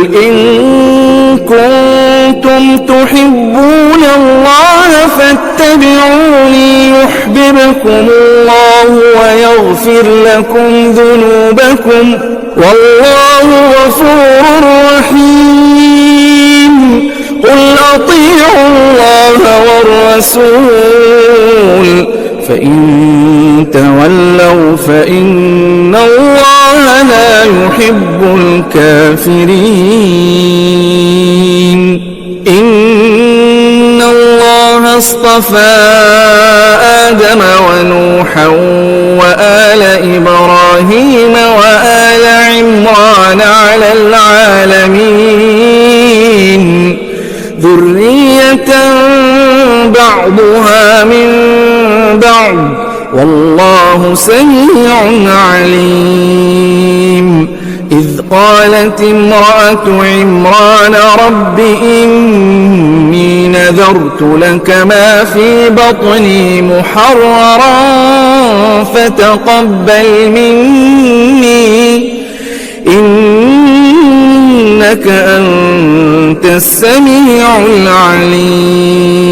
إن كنتم تحبون الله فاتبعوني يحببكم الله ويغفر لكم ذنوبكم والله غفور رحيم قل أطيعوا الله والرسول فإن تولوا فإن الله لا يحب الكافرين إن الله اصطفى آدم ونوحا وآل إبراهيم وآل عمران على العالمين ذرية بعضها من بعض والله سميع عليم إذ قالت امرأة عمران رب إني نذرت لك ما في بطني محررا فتقبل مني إنك أنت السميع العليم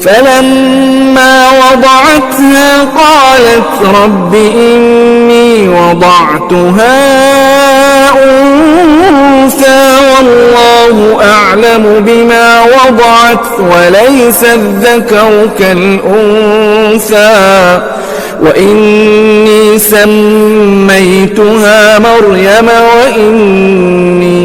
فلما وضعتها قالت رب إني وضعتها أنثى والله أعلم بما وضعت وليس الذكر كالأنثى وإني سميتها مريم وإني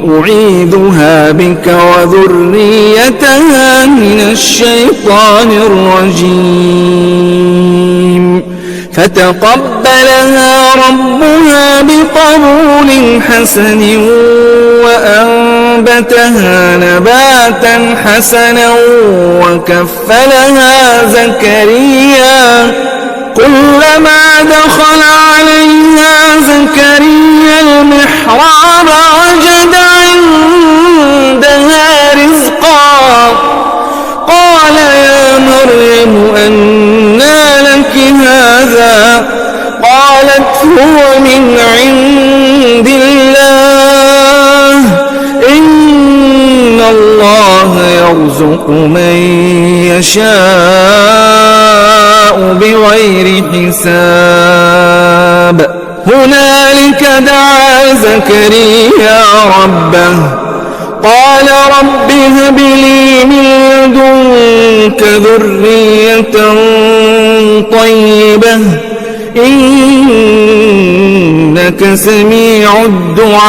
أعيذها بك وذريتها من الشيطان الرجيم فتقبلها ربها بقبول حسن وأنبتها نباتا حسنا وكفلها زكريا كلما دخل عليها زكريا المحراب وجد عندها رزقا قال يا مريم أنى لك هذا قالت هو من عند الله إن الله يرزق من يشاء بغير حساب هنالك دعا زكريا ربه قال رب هب لي من لدنك ذرية طيبة إنك سميع الدعاء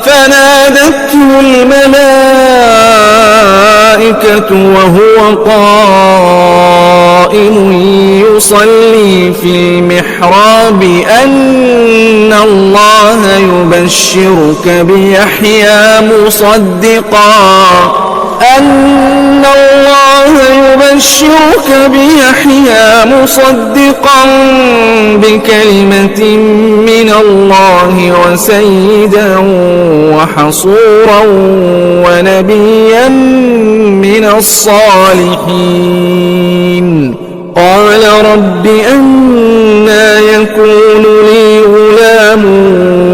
فنادته الملائكة وهو قائم يصلي في المحراب أن الله يبشرك بيحيى مصدقا بكلمة من الله وسيدا وحصورا ونبيا من الصالحين قال رب أنى يكون لي غلام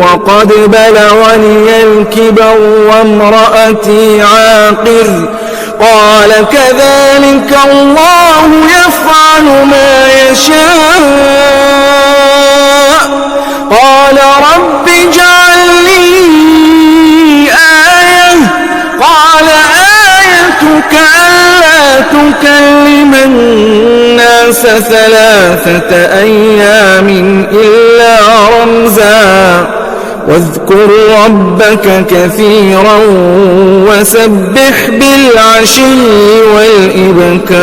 وقد بلغني الكبر وامرأتي عاقر قال كذلك الله يفعل ما يشاء قال رب اجعل لي آية قال آيتك ألا تكلم الناس 3 أيام إلا رمزا واذكر ربك كثيرا وسبح بالعشي والإبكار